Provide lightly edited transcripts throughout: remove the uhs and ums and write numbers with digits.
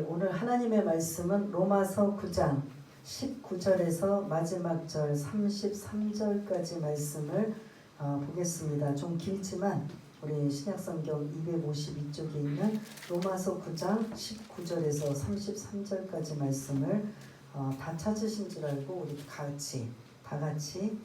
오늘 하나님의 말씀은 로마서 9장 19절에서 마지막 절 33절까지 말씀을 보겠습니다. 좀 길지만 우리 신약성경 252쪽에 있는 로마서 9장 19절에서 33절까지 말씀을 다 찾으신 줄 알고 우리 다 같이 함께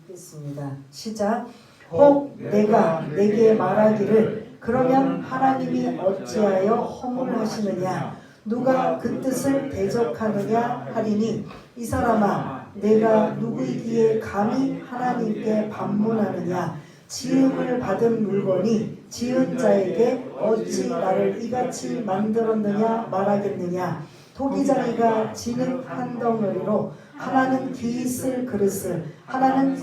읽겠습니다. 시작. 혹 내가 내게 말하기를 그러면 하나님이 어찌하여 허물하시느냐 누가 그 뜻을 대적하느냐 하리니 이 사람아 내가 누구이기에 감히 하나님께 반문하느냐 지음을 받은 물건이 지은 자에게 어찌 나를 이같이 만들었느냐 말하겠느냐 토기장이가 지는 한 덩어리로 하나는 기 있을 그릇을 하나는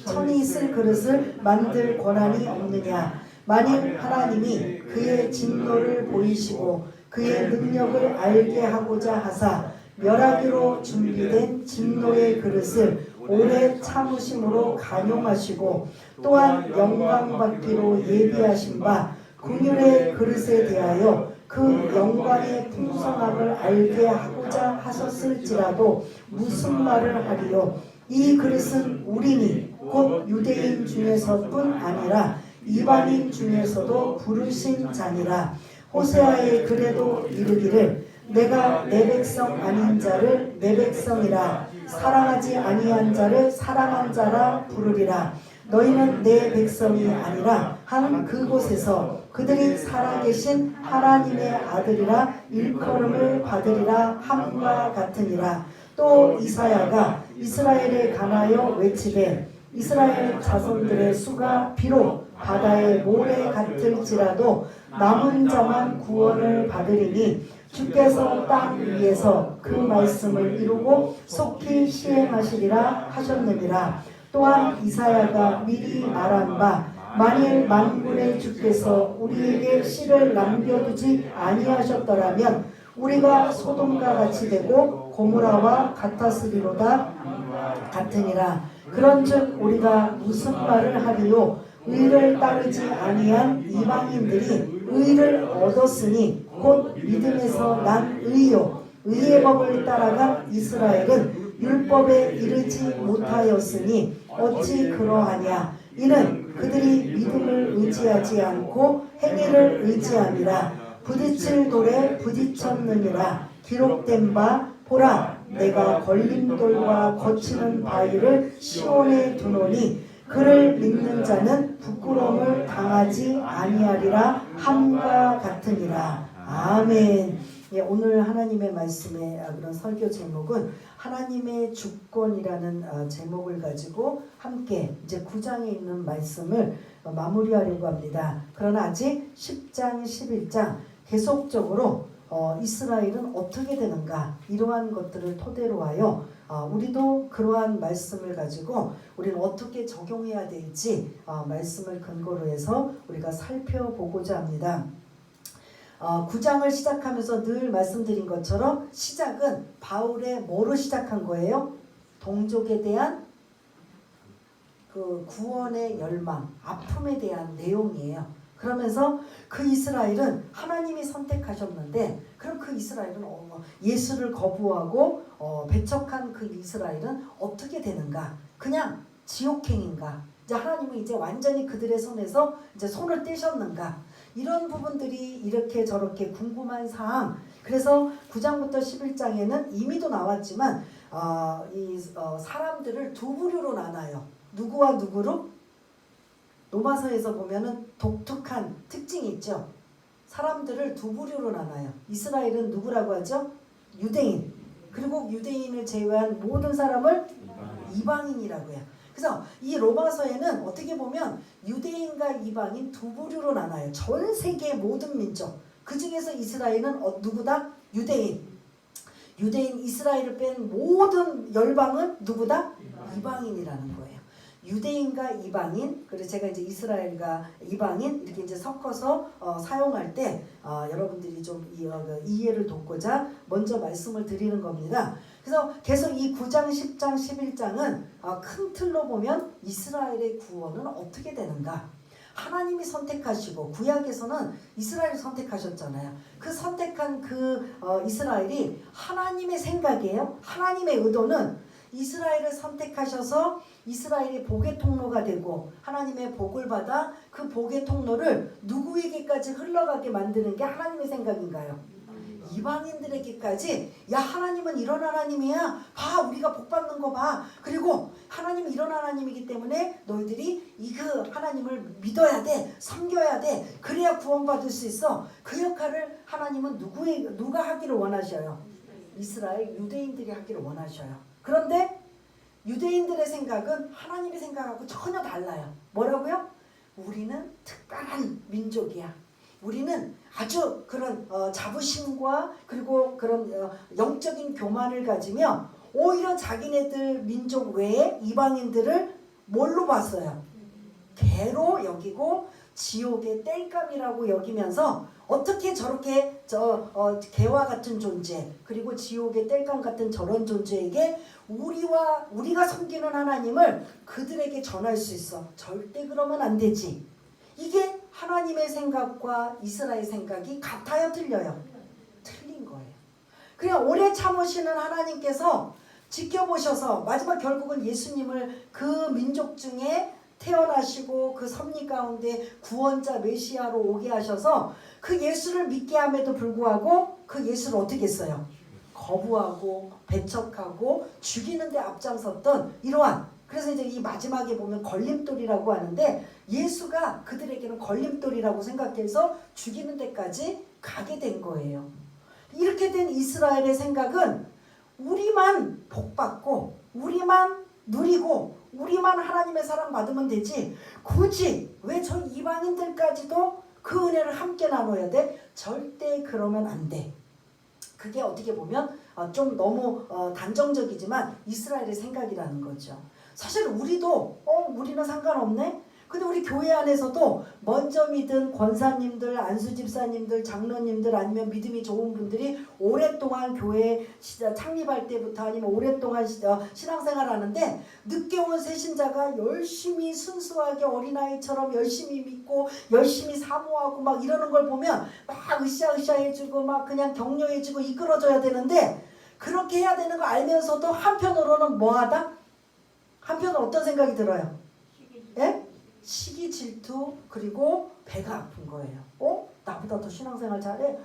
천이 있을 그릇을 만들 권한이 없느냐 만일 하나님이 그의 진노를 보이시고 그의 능력을 알게 하고자 하사 멸하기로 준비된 진노의 그릇을 오래 참으심으로 간용하시고 또한 영광받기로 예비하신 바 긍휼의 그릇에 대하여 그 영광의 풍성함을 알게 하고자 하셨을지라도 무슨 말을 하리요 이 그릇은 우리니 곧 유대인 중에서뿐 아니라 이방인 중에서도 부르신 자니라. 호세아의 글에도 이르기를 내가 내 백성 아닌 자를 내 백성이라 사랑하지 아니한 자를 사랑한 자라 부르리라. 너희는 내 백성이 아니라 한 그곳에서 그들이 살아계신 하나님의 아들이라 일컬음을 받으리라 함과 같으니라. 또 이사야가 이스라엘에 관하여 외치되 이스라엘 자손들의 수가 비록 바다의 모래 같을지라도 남은 자만 구원을 받으리니 주께서 땅 위에서 그 말씀을 이루고 속히 시행하시리라 하셨느니라. 또한 이사야가 미리 말한 바 만일 만군의 주께서 우리에게 씨를 남겨두지 아니하셨더라면 우리가 소돔과 같이 되고 고모라와 같았으리로다 같으니라. 그런즉 우리가 무슨 말을 하리요 의를 따르지 아니한 이방인들이 의를 얻었으니 곧 믿음에서 난 의요 의의 법을 따라간 이스라엘은 율법에 이르지 못하였으니 어찌 그러하냐 이는 그들이 믿음을 의지하지 않고 행위를 의지함이라. 부딪힐 돌에 부딪혔느니라. 기록된 바 보라 내가 걸림돌과 거치는 바위를 시온에 두노니 그를 믿는 자는 부끄러움을 당하지 아니하리라 함과 같으니라. 아멘. 예, 오늘 하나님의 말씀의 그런 설교 제목은 하나님의 주권이라는 제목을 가지고 함께 이제 9장에 있는 말씀을 마무리하려고 합니다. 그러나 아직 10장, 11장 계속적으로 이스라엘은 어떻게 되는가 이러한 것들을 토대로 하여 우리도 그러한 말씀을 가지고 우리는 어떻게 적용해야 될지 말씀을 근거로 해서 우리가 살펴보고자 합니다. 9장을 시작하면서 늘 말씀드린 것처럼 시작은 바울의 뭐로 시작한 거예요? 동족에 대한 그 구원의 열망, 아픔에 대한 내용이에요. 그러면서 그 이스라엘은 하나님이 선택하셨는데 그럼 그 이스라엘은 예수를 거부하고 배척한 그 이스라엘은 어떻게 되는가? 그냥 지옥행인가? 이제 하나님은 이제 완전히 그들의 손에서 이제 손을 떼셨는가? 이런 부분들이 이렇게 저렇게 궁금한 사항. 그래서 9장부터 11장에는 이미도 나왔지만 사람들을 두 부류로 나눠요. 누구와 누구로? 로마서에서 보면은 독특한 특징이 있죠. 사람들을 두 부류로 나눠요. 이스라엘은 누구라고 하죠? 유대인. 그리고 유대인을 제외한 모든 사람을 이방인이라고 해요. 그래서 이 로마서에는 어떻게 보면 유대인과 이방인 두 부류로 나눠요. 전 세계 모든 민족. 그 중에서 이스라엘은 누구다? 유대인. 유대인 이스라엘을 뺀 모든 열방은 누구다? 이방인이라는 거예요. 유대인과 이방인, 그리고 제가 이제 이스라엘과 이방인 이렇게 이제 섞어서 사용할 때 여러분들이 좀 이해를 돕고자 먼저 말씀을 드리는 겁니다. 그래서 계속 이 9장, 10장, 11장은 큰 틀로 보면 이스라엘의 구원은 어떻게 되는가? 하나님이 선택하시고 구약에서는 이스라엘을 선택하셨잖아요. 그 선택한 이스라엘이 하나님의 생각이에요. 하나님의 의도는 이스라엘을 선택하셔서 이스라엘이 복의 통로가 되고 하나님의 복을 받아 그 복의 통로를 누구에게까지 흘러가게 만드는 게 하나님의 생각인가요? 이방인들에게까지 야 하나님은 이런 하나님이야. 봐 우리가 복 받는 거 봐. 그리고 하나님은 이런 하나님이기 때문에 너희들이 그 하나님을 믿어야 돼. 섬겨야 돼. 그래야 구원받을 수 있어. 그 역할을 하나님은 누가 하기를 원하셔요? 이스라엘 유대인들이 하기를 원하셔요. 그런데 유대인들의 생각은 하나님의 생각하고 전혀 달라요. 뭐라고요? 우리는 특별한 민족이야. 우리는 아주 그런 자부심과 그리고 그런 영적인 교만을 가지며 오히려 자기네들 민족 외에 이방인들을 뭘로 봤어요? 개로 여기고 지옥의 땔감이라고 여기면서 어떻게 저렇게 개와 같은 존재 그리고 지옥의 땔감 같은 저런 존재에게 우리가 섬기는 하나님을 그들에게 전할 수 있어. 절대 그러면 안 되지. 이게 하나님의 생각과 이스라엘 생각이 같아요? 틀려요? 틀린 거예요. 그냥 오래 참으시는 하나님께서 지켜보셔서 마지막 결국은 예수님을 그 민족 중에 태어나시고 그 섭리 가운데 구원자 메시아로 오게 하셔서 그 예수를 믿게 함에도 불구하고 그 예수를 어떻게 했어요? 거부하고 배척하고 죽이는 데 앞장섰던 이러한, 그래서 이제 이 마지막에 보면 걸림돌이라고 하는데 예수가 그들에게는 걸림돌이라고 생각해서 죽이는 데까지 가게 된 거예요. 이렇게 된 이스라엘의 생각은 우리만 복받고 우리만 누리고 우리만 하나님의 사랑 받으면 되지 굳이 왜 저 이방인들까지도 그 은혜를 함께 나눠야 돼? 절대 그러면 안 돼. 그게 어떻게 보면 좀 너무 단정적이지만 이스라엘의 생각이라는 거죠. 사실 우리도 우리는 상관없네? 근데 우리 교회 안에서도 먼저 믿은 권사님들, 안수집사님들, 장로님들 아니면 믿음이 좋은 분들이 오랫동안 교회 창립할 때부터 아니면 오랫동안 신앙생활 하는데 늦게 온 새신자가 열심히 순수하게 어린아이처럼 열심히 믿고 열심히 사모하고 막 이러는 걸 보면 막 으쌰으쌰 해주고 막 그냥 격려해주고 이끌어줘야 되는데 그렇게 해야 되는 거 알면서도 한편으로는 뭐하다? 한편으로 어떤 생각이 들어요? 예? 시기 질투 그리고 배가 아픈 거예요. 나보다 더 신앙생활 잘해?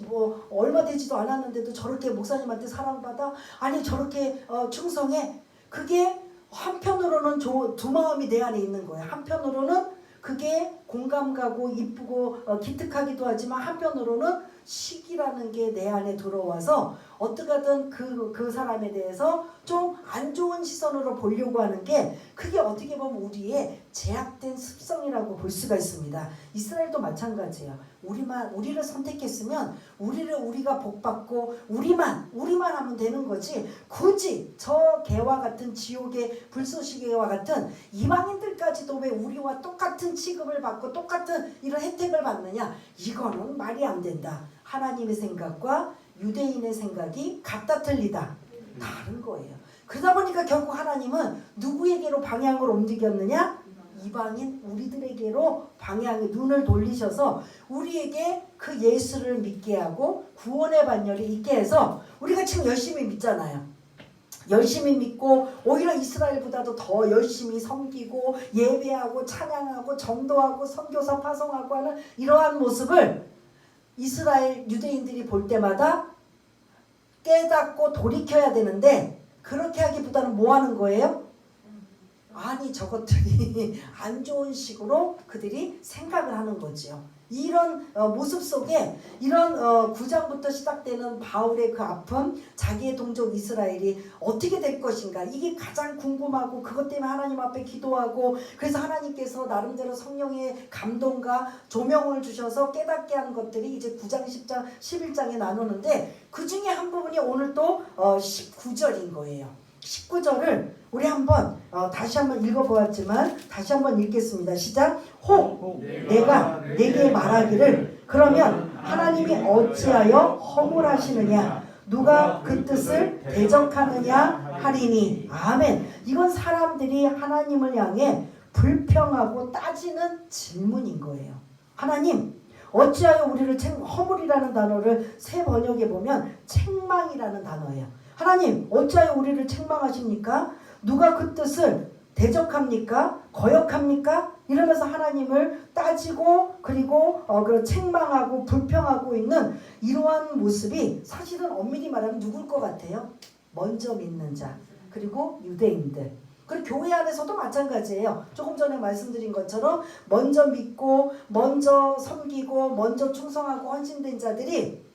뭐 얼마 되지도 않았는데도 저렇게 목사님한테 사랑받아? 아니 저렇게 충성해? 그게 한편으로는 두 마음이 내 안에 있는 거예요. 한편으로는 그게 공감 가고 이쁘고 기특하기도 하지만 한편으로는 시기라는 게 내 안에 들어와서 어떻게든 그 사람에 대해서 좀 안 좋은 시선으로 보려고 하는 게 그게 어떻게 보면 우리의 제약된 습성이라고 볼 수가 있습니다. 이스라엘도 마찬가지예요. 우리를 선택했으면 우리가 복받고 우리만 하면 되는 거지 굳이 저 개와 같은 지옥의 불쏘시개와 같은 이방인들까지도 왜 우리와 똑같은 취급을 받고 똑같은 이런 혜택을 받느냐? 이거는 말이 안 된다. 하나님의 생각과 유대인의 생각이 같다 틀리다 다른 거예요. 그러다 보니까 결국 하나님은 누구에게로 방향을 옮기겠느냐? 이방인 우리들에게로 방향의 눈을 돌리셔서 우리에게 그 예수를 믿게 하고 구원의 반열이 있게 해서 우리가 지금 열심히 믿잖아요. 열심히 믿고 오히려 이스라엘보다도 더 열심히 섬기고 예배하고 찬양하고 전도하고 선교사 파송하고 하는 이러한 모습을 이스라엘 유대인들이 볼 때마다 깨닫고 돌이켜야 되는데 그렇게 하기보다는 뭐 하는 거예요? 아니 저것들이 안 좋은 식으로 그들이 생각을 하는 거죠. 이런 모습 속에 이런 9장부터 시작되는 바울의 그 아픔, 자기의 동족 이스라엘이 어떻게 될 것인가 이게 가장 궁금하고 그것 때문에 하나님 앞에 기도하고 그래서 하나님께서 나름대로 성령의 감동과 조명을 주셔서 깨닫게 한 것들이 이제 9장, 10장, 11장에 나누는데 그 중에 한 부분이 오늘 또 19절인 거예요. 19절을 우리 한번 다시 한번 읽어보았지만 다시 한번 읽겠습니다. 시작. 혹 내가 내게 말하기를 그러면 하나님이 어찌하여 허물하시느냐 누가 그 뜻을 대적하느냐 하리니. 아멘. 이건 사람들이 하나님을 향해 불평하고 따지는 질문인 거예요. 하나님, 어찌하여 우리를 허물이라는 단어를 새 번역에 보면 책망이라는 단어예요. 하나님, 어찌하여 우리를 책망하십니까? 누가 그 뜻을 대적합니까? 거역합니까? 이러면서 하나님을 따지고 그리고 책망하고 불평하고 있는 이러한 모습이 사실은 엄밀히 말하면 누굴 것 같아요? 먼저 믿는 자, 그리고 유대인들. 그리고 교회 안에서도 마찬가지예요. 조금 전에 말씀드린 것처럼 먼저 믿고 먼저 섬기고 먼저 충성하고 헌신된 자들이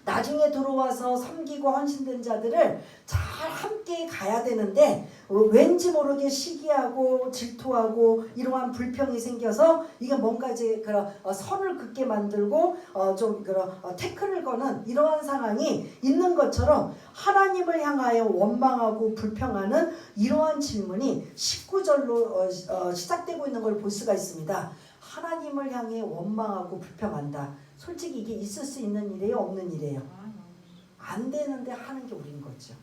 나중에 들어와서 섬기고 헌신된 자들을 잘 함께 가야 되는데 왠지 모르게 시기하고 질투하고 이러한 불평이 생겨서 이게 뭔가 이제 그런 선을 긋게 만들고 좀 그런 태클을 거는 이러한 상황이 있는 것처럼 하나님을 향하여 원망하고 불평하는 이러한 질문이 19절로 시작되고 있는 걸 볼 수가 있습니다. 하나님을 향해 원망하고 불평한다. 솔직히 이게 있을 수 있는 일이에요? 없는 일이에요? 안 되는데 하는 게 우린 거죠.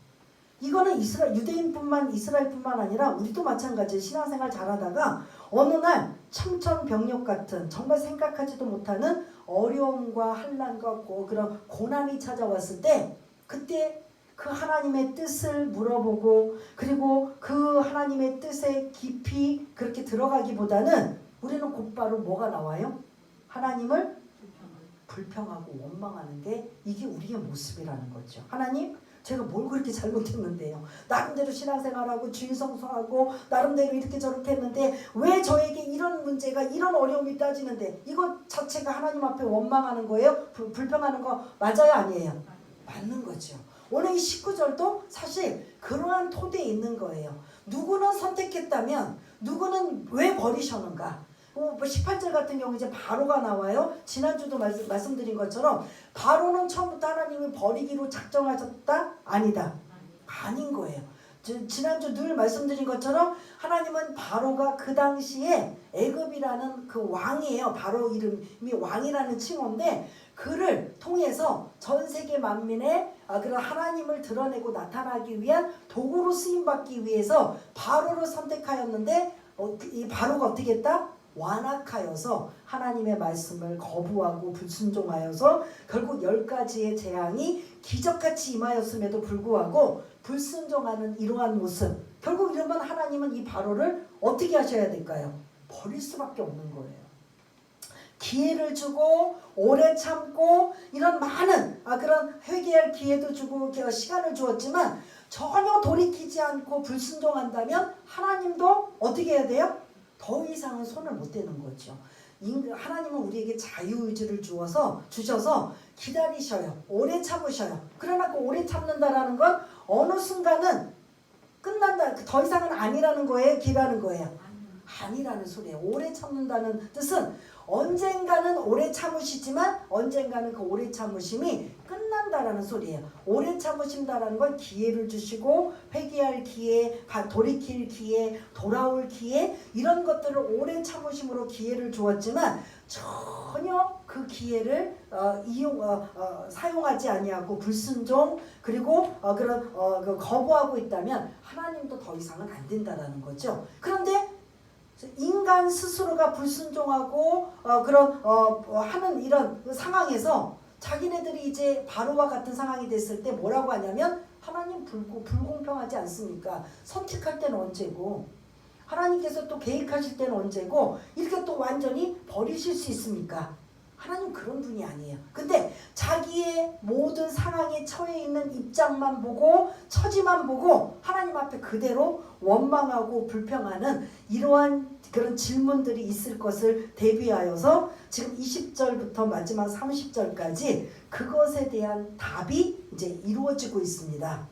이거는 이스라엘뿐만 아니라 우리도 마찬가지예요. 신앙생활 잘하다가 어느 날 청천벽력 같은 정말 생각하지도 못하는 어려움과 환난과 그런 고난이 찾아왔을 때 그때 그 하나님의 뜻을 물어보고 그리고 그 하나님의 뜻에 깊이 그렇게 들어가기보다는 우리는 곧바로 뭐가 나와요? 하나님을 불평하고 원망하는 게 이게 우리의 모습이라는 거죠. 하나님, 제가 뭘 그렇게 잘못했는데요. 나름대로 신앙생활하고 주일 성수하고 나름대로 이렇게 저렇게 했는데 왜 저에게 이런 문제가 이런 어려움이 따지는데 이것 자체가 하나님 앞에 원망하는 거예요? 불평하는 거 맞아요? 아니에요? 맞는 거죠. 오늘 이 19절도 사실 그러한 토대에 있는 거예요. 누구는 선택했다면 누구는 왜 버리셨는가? 18절 같은 경우 이제 바로가 나와요. 지난주도 말씀드린 것처럼 바로는 처음부터 하나님이 버리기로 작정하셨다? 아니다. 아닌 거예요. 지난주 늘 말씀드린 것처럼 하나님은 바로가 그 당시에 애굽이라는 그 왕이에요. 바로 이름이 왕이라는 칭호인데 그를 통해서 전 세계 만민의 그런 하나님을 드러내고 나타나기 위한 도구로 쓰임받기 위해서 바로를 선택하였는데 이 바로가 어떻게 했다? 완악하여서 하나님의 말씀을 거부하고 불순종하여서 결국 10가지의 재앙이 기적같이 임하였음에도 불구하고 불순종하는 이러한 모습, 결국 이러면 하나님은 이 바로를 어떻게 하셔야 될까요? 버릴 수밖에 없는 거예요. 기회를 주고 오래 참고 이런 많은 그런 회개할 기회도 주고 시간을 주었지만 전혀 돌이키지 않고 불순종한다면 하나님도 어떻게 해야 돼요? 더 이상은 손을 못 대는 거죠. 하나님은 우리에게 자유의지를 주셔서 기다리셔요. 오래 참으셔요. 그러나 그 오래 참는다라는 건 어느 순간은 끝난다. 더 이상은 아니라는 거예요? 기라는 거예요? 아니라는 소리예요. 오래 참는다는 뜻은 언젠가는 오래 참으시지만 언젠가는 그 오래 참으심이 끝난다라는 소리예요. 오래 참으신다라는 건 기회를 주시고 회개할 기회, 돌이킬 기회, 돌아올 기회 이런 것들을 오래 참으심으로 기회를 주었지만 전혀 그 기회를 사용하지 아니하고 불순종 그리고 거부하고 있다면 하나님도 더 이상은 안 된다라는 거죠. 그런데 인간 스스로가 불순종하고 하는 이런 상황에서 자기네들이 이제 바로와 같은 상황이 됐을 때 뭐라고 하냐면 하나님 불공평하지 않습니까? 선택할 때는 언제고 하나님께서 또 계획하실 때는 언제고 이렇게 또 완전히 버리실 수 있습니까? 하나님 그런 분이 아니에요. 근데 자기의 모든 상황에 처해 있는 입장만 보고 처지만 보고 하나님 앞에 그대로 원망하고 불평하는 이러한 그런 질문들이 있을 것을 대비하여서 지금 20절부터 마지막 30절까지 그것에 대한 답이 이제 이루어지고 있습니다.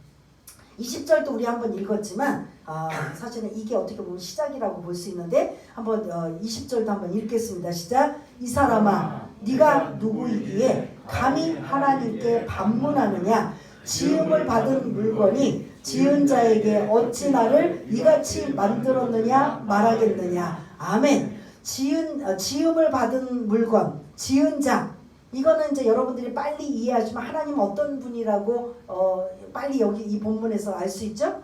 20절도 우리 한번 읽었지만 사실은 이게 어떻게 보면 시작이라고 볼 수 있는데 한번 20절도 한번 읽겠습니다. 시작. 이 사람아 네가 누구이기에 감히 하나님께 반문하느냐? 지음을 받은 물건이 지은 자에게 어찌 나를 이같이 만들었느냐 말하겠느냐. 아멘. 지음을 받은 물건, 지은 자. 이거는 이제 여러분들이 빨리 이해하시면 하나님 어떤 분이라고 빨리 여기 이 본문에서 알 수 있죠?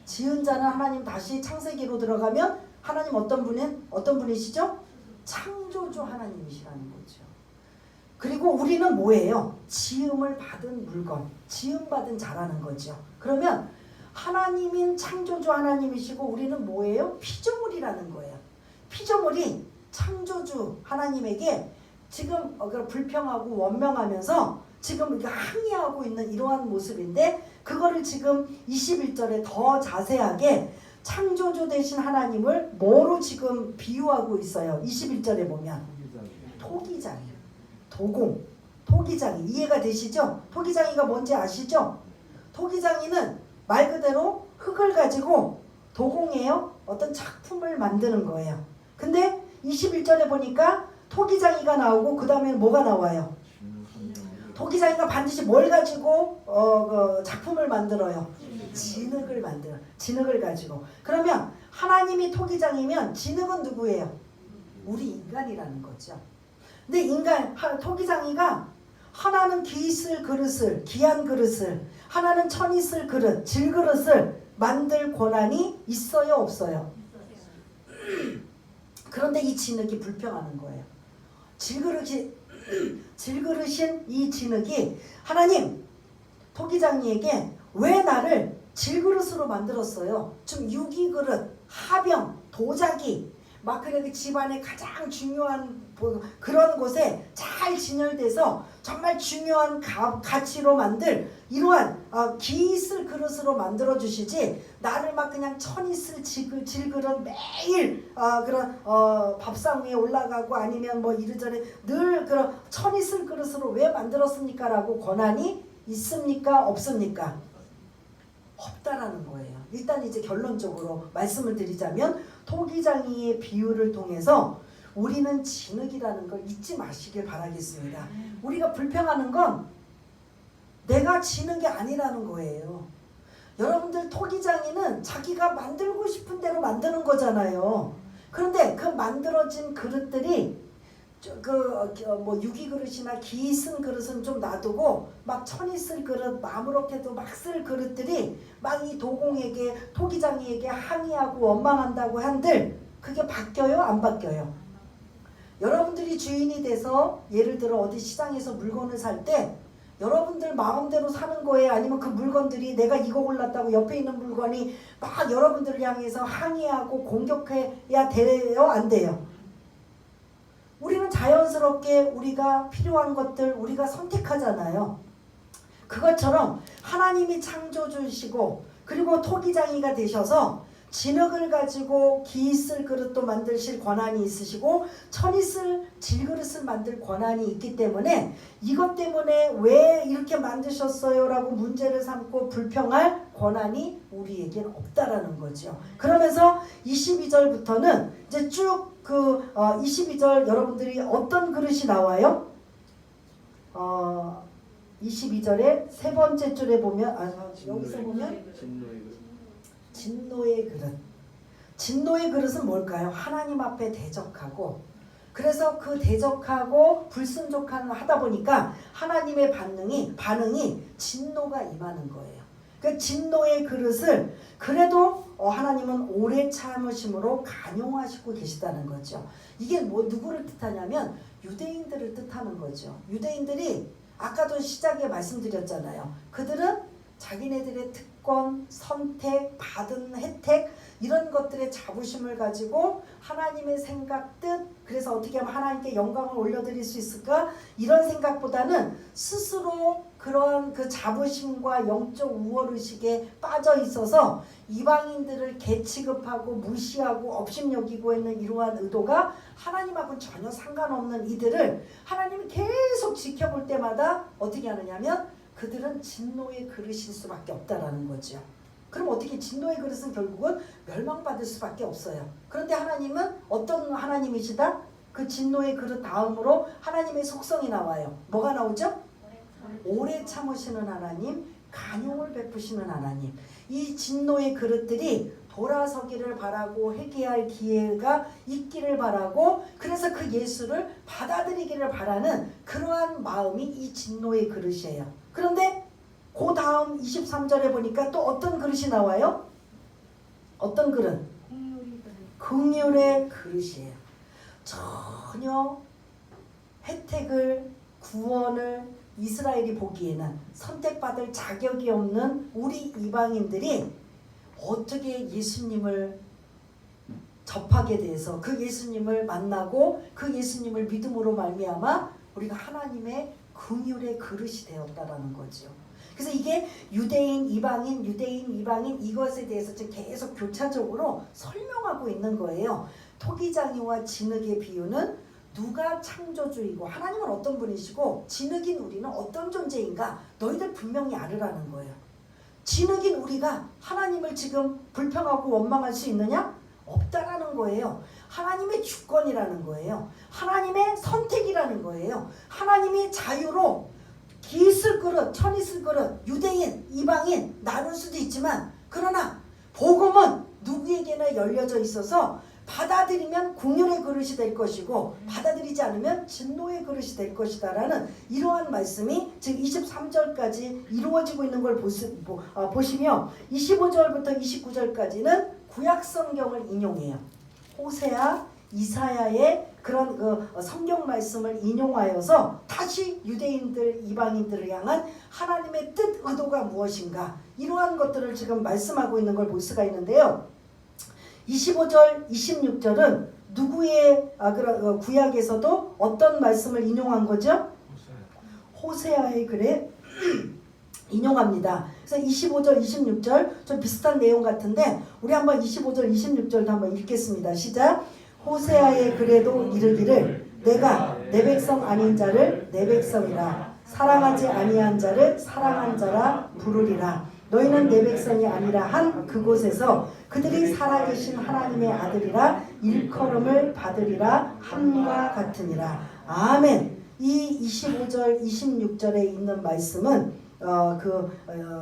지은 자는 하나님 다시 창세기로 들어가면 하나님 어떤 분이시죠? 창조주 하나님이시라는 거죠. 그리고 우리는 뭐예요? 지음을 받은 물건, 지음받은 자라는 거죠. 그러면 하나님인 창조주 하나님이시고 우리는 뭐예요? 피조물이라는 거예요. 피조물이 창조주 하나님에게 지금 불평하고 원명하면서 지금 항의하고 있는 이러한 모습인데, 그거를 지금 21절에 더 자세하게 창조주 되신 하나님을 뭐로 지금 비유하고 있어요? 21절에 보면 토기장이, 도공, 토기장이. 이해가 되시죠? 토기장이가 뭔지 아시죠? 토기장이는 말 그대로 흙을 가지고 도공해요. 어떤 작품을 만드는 거예요. 근데 21절에 보니까 토기장이가 나오고 그 다음에 뭐가 나와요? 토기장이가 반드시 뭘 가지고 작품을 만들어요? 진흙을 만들어. 진흙을 가지고. 그러면 하나님이 토기장이면 진흙은 누구예요? 우리 인간이라는 거죠. 근데 토기장이가 하나는 기 있을 그릇을, 귀한 그릇을, 하나는 천 있을 그릇, 질그릇을 만들 권한이 있어요, 없어요? 그런데 이 진흙이 불평하는 거예요. 질그릇인 이 진흙이 하나님, 토기장이에게 왜 나를 질그릇으로 만들었어요? 좀 유기그릇, 하병, 도자기, 막 그렇게 집안의 가장 중요한 그런 곳에 잘 진열돼서 정말 중요한 가치로 만들 이러한 기 있을 그릇으로 만들어 주시지, 나를 막 그냥 천 있을 질그릇 매일 그런 밥상 위에 올라가고 아니면 뭐 이리저리 늘 그런 천 있을 그릇으로 왜 만들었습니까? 라고 권한이 있습니까? 없습니까? 없다라는 거예요. 일단 이제 결론적으로 말씀을 드리자면 토기장이의 비유를 통해서 우리는 진흙이라는 걸 잊지 마시길 바라겠습니다. 우리가 불평하는 건 내가 진흙이 아니라는 거예요. 여러분들 토기장이는 자기가 만들고 싶은 대로 만드는 거잖아요. 그런데 그 만들어진 그릇들이 뭐 유기 그릇이나 기 있은 그릇은 좀 놔두고 막 천이 쓸 그릇, 아무렇게도 막 쓸 그릇들이 막 이 도공에게, 토기장이에게 항의하고 원망한다고 한들 그게 바뀌어요? 안 바뀌어요? 여러분들이 주인이 돼서 예를 들어 어디 시장에서 물건을 살 때 여러분들 마음대로 사는 거예요? 아니면 그 물건들이 내가 이거 골랐다고 옆에 있는 물건이 막 여러분들을 향해서 항의하고 공격해야 돼요? 안 돼요? 우리는 자연스럽게 우리가 필요한 것들 우리가 선택하잖아요. 그것처럼 하나님이 창조주시고 그리고 토기장이가 되셔서 진흙을 가지고 기 있을 그릇도 만드실 권한이 있으시고 천 있을 질그릇을 만들 권한이 있기 때문에 이것 때문에 왜 이렇게 만드셨어요? 라고 문제를 삼고 불평할 권한이 우리에게는 없다라는 거죠. 그러면서 22절부터는 이제 쭉 22절 여러분들이 어떤 그릇이 나와요? 22절에 세 번째 줄에 보면 여기서 보면 진노의 그릇. 진노의 그릇은 뭘까요? 하나님 앞에 대적하고, 그래서 그 대적하고 불순종하다 보니까 하나님의 반응이 진노가 임하는 거예요. 그 진노의 그릇을 그래도 하나님은 오래 참으심으로 간용하시고 계시다는 거죠. 이게 누구를 뜻하냐면 유대인들을 뜻하는 거죠. 유대인들이 아까도 시작에 말씀드렸잖아요. 그들은 자기네들의 특권, 선택, 받은 혜택 이런 것들의 자부심을 가지고 하나님의 생각, 뜻, 그래서 어떻게 하면 하나님께 영광을 올려드릴 수 있을까? 이런 생각보다는 스스로 그런 그 자부심과 영적 우월의식에 빠져 있어서 이방인들을 개취급하고 무시하고 업신여기고 있는 이러한 의도가 하나님하고는 전혀 상관없는 이들을 하나님이 계속 지켜볼 때마다 어떻게 하느냐면 그들은 진노의 그릇일 수밖에 없다라는 거죠. 그럼 어떻게 진노의 그릇은 결국은 멸망받을 수밖에 없어요. 그런데 하나님은 어떤 하나님이시다? 그 진노의 그릇 다음으로 하나님의 속성이 나와요. 뭐가 나오죠? 오래 참으시는 하나님, 간용을 베푸시는 하나님. 이 진노의 그릇들이 돌아서기를 바라고 회개할 기회가 있기를 바라고 그래서 그 예수를 받아들이기를 바라는 그러한 마음이 이 진노의 그릇이에요. 그런데 그 다음 23절에 보니까 또 어떤 그릇이 나와요? 어떤 그릇? 긍휼의 그릇이에요. 전혀 혜택을 구원을 이스라엘이 보기에는 선택받을 자격이 없는 우리 이방인들이 어떻게 예수님을 접하게 돼서 그 예수님을 만나고 그 예수님을 믿음으로 말미암아 우리가 하나님의 긍휼의 그릇이 되었다라는 거죠. 그래서 이게 유대인, 이방인, 유대인, 이방인 이것에 대해서 지금 계속 교차적으로 설명하고 있는 거예요. 토기장이와 진흙의 비유는 누가 창조주이고 하나님은 어떤 분이시고 진흙인 우리는 어떤 존재인가 너희들 분명히 알으라는 거예요. 진흙인 우리가 하나님을 지금 불평하고 원망할 수 있느냐? 없다라는 거예요. 하나님의 주권이라는 거예요. 하나님의 선택이라는 거예요. 하나님이 자유로 기있을 그릇, 천있을 그릇, 유대인, 이방인 나눌 수도 있지만 그러나 복음은 누구에게나 열려져 있어서 받아들이면 긍휼의 그릇이 될 것이고 받아들이지 않으면 진노의 그릇이 될 것이다 라는 이러한 말씀이 지금 23절까지 이루어지고 있는 걸 보시며 25절부터 29절까지는 구약성경을 인용해요. 호세아, 이사야의 그런 성경 말씀을 인용하여서 다시 유대인들, 이방인들을 향한 하나님의 뜻, 의도가 무엇인가 이러한 것들을 지금 말씀하고 있는 걸 볼 수가 있는데요. 25절, 26절은 누구의 구약에서도 어떤 말씀을 인용한 거죠? 호세아의 글에 인용합니다. 그래서 25절, 26절 좀 비슷한 내용 같은데 우리 한번 25절, 26절도 한번 읽겠습니다. 시작. 호세아의 글에도 이르기를 내가 내 백성 아닌 자를 내 백성이라 사랑하지 아니한 자를 사랑한 자라 부르리라. 너희는 내 백성이 아니라 한 그곳에서 그들이 살아계신 하나님의 아들이라 일컬음을 받으리라 함과 같으니라. 아멘. 이 25절 26절에 있는 말씀은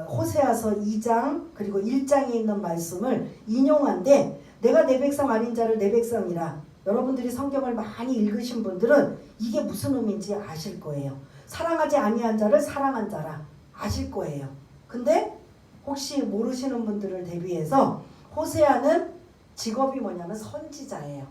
호세아서 2장 그리고 1장에 있는 말씀을 인용한데 내가 내 백성 아닌 자를 내 백성이라. 여러분들이 성경을 많이 읽으신 분들은 이게 무슨 의미인지 아실 거예요. 사랑하지 아니한 자를 사랑한 자라 아실 거예요. 근데 혹시 모르시는 분들을 대비해서 호세아는 직업이 뭐냐면 선지자예요.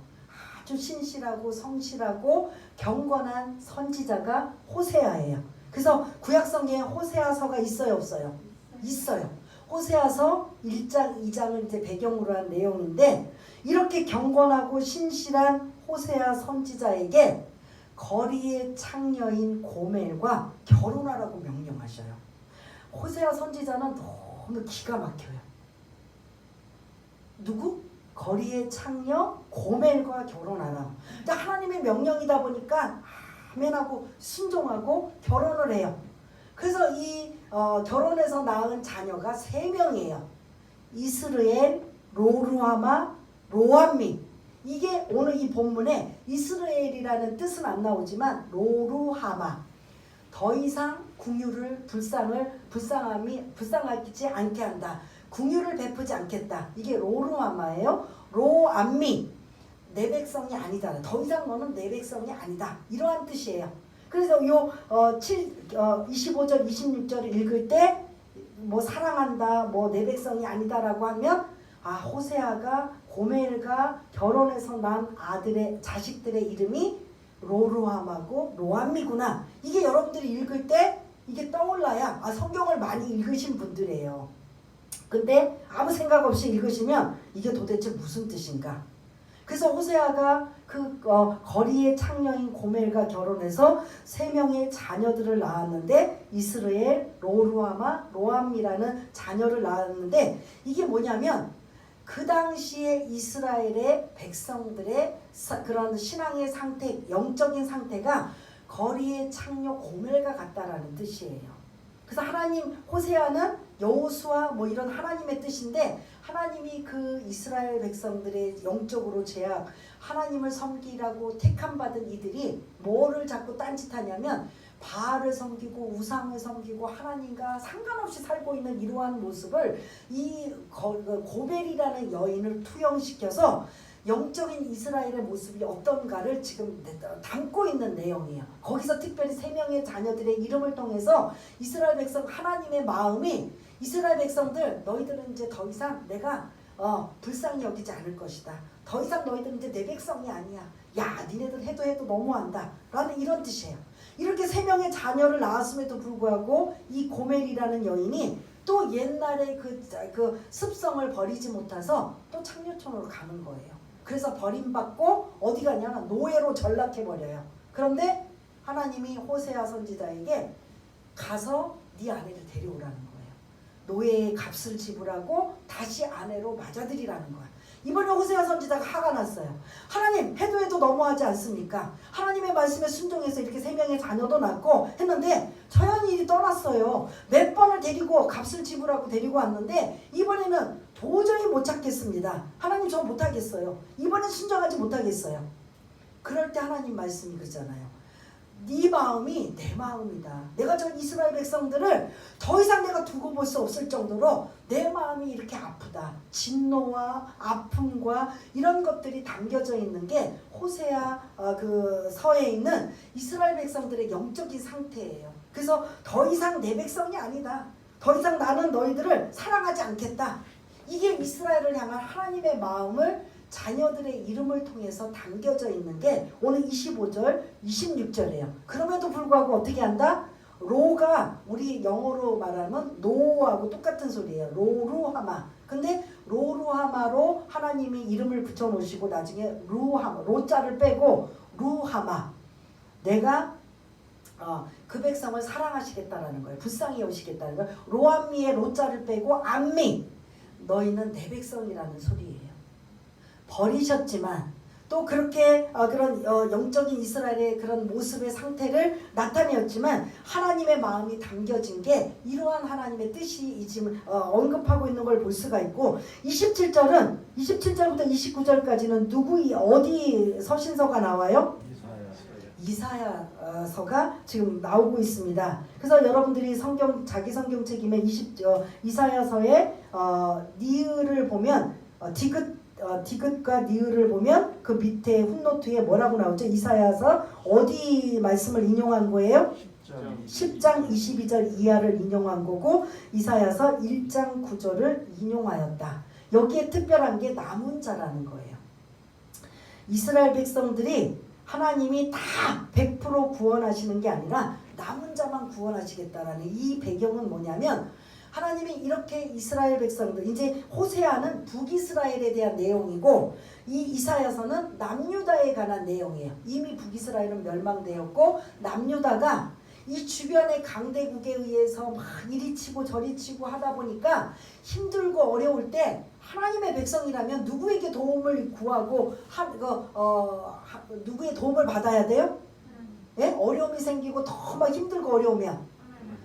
아주 신실하고 성실하고 경건한 선지자가 호세아예요. 그래서 구약성경에 호세아서가 있어요, 없어요? 있어요. 호세아서 1장, 2장을 이제 배경으로 한 내용인데 이렇게 경건하고 신실한 호세아 선지자에게 거리의 창녀인 고멜과 결혼하라고 명령하셔요. 호세아 선지자는 너무 기가 막혀요. 누구? 거리의 창녀 고멜과 결혼하라. 하나님의 명령이다 보니까 아멘하고 순종하고 결혼을 해요. 그래서 이 결혼해서 낳은 자녀가 3명이에요. 이스르엘, 로루하마, 로암미. 이게 오늘 이 본문에 이스라엘이라는 뜻은 안 나오지만 로루하마. 더 이상 긍휼을 불쌍하지 않게 한다. 긍휼을 베푸지 않겠다. 이게 로루하마예요. 로암미. 내 백성이 아니다. 더 이상 너는 내 백성이 아니다. 이러한 뜻이에요. 그래서 요 25절 26절을 읽을 때 뭐 사랑한다, 뭐 내 백성이 아니다라고 하면 호세아가 고멜과 결혼해서 난 자식들의 이름이 로루함하고 로암미구나. 이게 여러분들이 읽을 때 이게 떠올라야 성경을 많이 읽으신 분들이에요. 근데 아무 생각 없이 읽으시면 이게 도대체 무슨 뜻인가? 그래서 호세아가 거리의 창녀인 고멜과 결혼해서 3명의 자녀들을 낳았는데 이스라엘, 로루하마, 로암미라는 자녀를 낳았는데 이게 뭐냐면 그 당시에 이스라엘의 백성들의 그런 신앙의 상태, 영적인 상태가 거리의 창녀 고멜과 같다라는 뜻이에요. 그래서 하나님 호세아는 여호수아 뭐 이런 하나님의 뜻인데 하나님이 그 이스라엘 백성들의 영적으로 제약 하나님을 섬기라고 택함받은 이들이 뭐를 자꾸 딴짓하냐면 바알을 섬기고 우상을 섬기고 하나님과 상관없이 살고 있는 이러한 모습을 이 고멜이라는 여인을 투영시켜서 영적인 이스라엘의 모습이 어떤가를 지금 담고 있는 내용이에요. 거기서 특별히 3명의 자녀들의 이름을 통해서 이스라엘 백성 하나님의 마음이 이스라엘 백성들 너희들은 이제 더 이상 내가 불쌍히 여기지 않을 것이다. 더 이상 너희들은 이제 내 백성이 아니야. 야, 니네들 해도 너무한다. 라는 이런 뜻이에요. 이렇게 3명의 자녀를 낳았음에도 불구하고 이 고멜이라는 여인이 또 옛날의 그 습성을 버리지 못해서 또 창녀촌으로 가는 거예요. 그래서 버림받고 어디 가냐면 노예로 전락해버려요. 그런데 하나님이 호세아 선지자에게 가서 네 아내를 데려오라는 거예요. 노예의 값을 지불하고 다시 아내로 맞아들이라는 거야. 이번에 호세아 선지자가 화가 났어요. 하나님, 해도 너무하지 않습니까? 하나님의 말씀에 순종해서 이렇게 3명의 자녀도 낳고 했는데 자연인이 떠났어요. 몇 번을 데리고 값을 지불하고 데리고 왔는데 이번에는 도저히 못 찾겠습니다. 하나님, 저 못하겠어요. 이번엔 순종하지 못하겠어요. 그럴 때 하나님 말씀이 그러잖아요. 네 마음이 내 마음이다. 내가 저 이스라엘 백성들을 더 이상 내가 두고 볼 수 없을 정도로 내 마음이 이렇게 아프다. 진노와 아픔과 이런 것들이 담겨져 있는 게 호세아 그 서에 있는 이스라엘 백성들의 영적인 상태예요. 그래서 더 이상 내 백성이 아니다. 더 이상 나는 너희들을 사랑하지 않겠다. 이게 이스라엘을 향한 하나님의 마음을 자녀들의 이름을 통해서 담겨져 있는 게 오늘 25절, 26절이에요. 그럼에도 불구하고 어떻게 한다? 로가 우리 영어로 말하면 노하고 똑같은 소리예요. 로루하마. 근데 로루하마로 하나님이 이름을 붙여놓으시고 나중에 루하마, 로자를 빼고 루하마. 내가 그 백성을 사랑하시겠다라는 거예요. 불쌍히 여기시겠다는 거예요. 로암미의 로자를 빼고 암미. 너희는 내 백성이라는 소리예요. 버리셨지만 또 그렇게 그런 영적인 이스라엘의 그런 모습의 상태를 나타내었지만 하나님의 마음이 담겨진 게 이러한 하나님의 뜻이 지금 언급하고 있는 걸 볼 수가 있고 27절부터 29절까지는 어디 서신서가 나와요? 이사야서가 지금 나오고 있습니다. 그래서 여러분들이 자기 성경 책임의 이사야서의 니을을 보면 디귿과 니을을 보면 그 밑에 훗노트에 뭐라고 나오죠? 이사야서 어디 말씀을 인용한 거예요? 10장 22절 이하를 인용한 거고 이사야서 1장 9절을 인용하였다. 여기에 특별한 게 남은 자라는 거예요. 이스라엘 백성들이 하나님이 다 100% 구원하시는 게 아니라 남은 자만 구원하시겠다라는 이 배경은 뭐냐면 하나님이 이렇게 이스라엘 백성들, 이제 호세아는 북이스라엘에 대한 내용이고 이 이사야서는 남유다에 관한 내용이에요. 이미 북이스라엘은 멸망되었고 남유다가 이 주변의 강대국에 의해서 막 이리 치고 저리 치고 하다 보니까 힘들고 어려울 때 하나님의 백성이라면 누구에게 도움을 구하고 누구의 도움을 받아야 돼요? 예? 어려움이 생기고 더 막 힘들고 어려우면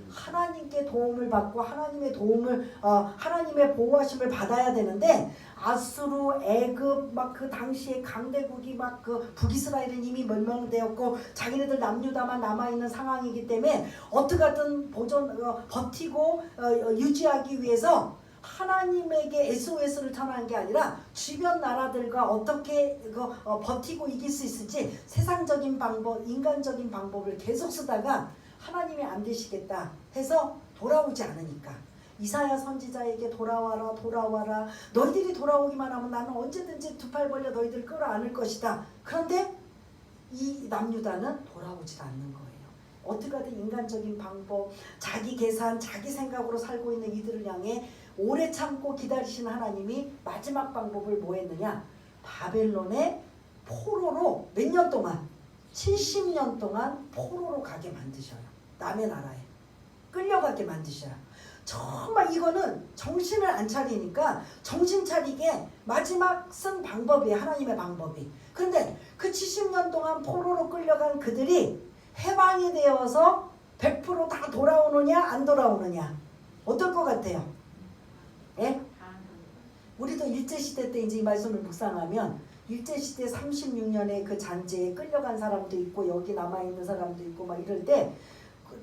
하나님께 도움을 받고 하나님의 도움을 하나님의 보호하심을 받아야 되는데 아수르, 애굽 막 그 당시에 강대국이 막 그 북이스라엘은 이미 멸망되었고 자기네들 남유다만 남아 있는 상황이기 때문에 어떻게든 버티고 유지하기 위해서 하나님에게 SOS를 전하는 게 아니라 주변 나라들과 어떻게 버티고 이길 수 있을지 세상적인 방법, 인간적인 방법을 계속 쓰다가 하나님이 안 되시겠다 해서 돌아오지 않으니까 이사야 선지자에게 돌아와라 너희들이 돌아오기만 하면 나는 언제든지 두 팔 벌려 너희들 끌어안을 것이다. 그런데 이 남유다는 돌아오지 않는 거예요. 어떻게든 인간적인 방법, 자기 계산, 자기 생각으로 살고 있는 이들을 향해 오래 참고 기다리시는 하나님이 마지막 방법을 뭐 했느냐? 바벨론의 포로로 몇 년 동안? 70년 동안 포로로 가게 만드셔요. 남의 나라에 끌려가게 만드셔요. 정말 이거는 정신을 안 차리니까 정신 차리게 마지막 쓴 방법이에요. 하나님의 방법이. 그런데 그 70년 동안 포로로 끌려간 그들이 해방이 되어서 100%다 돌아오느냐 안 돌아오느냐 어떨 것 같아요? 예? 우리도 일제시대 때 이제 이 말씀을 묵상하면 일제시대 36년에 그 잔재에 끌려간 사람도 있고 여기 남아있는 사람도 있고 막 이럴 때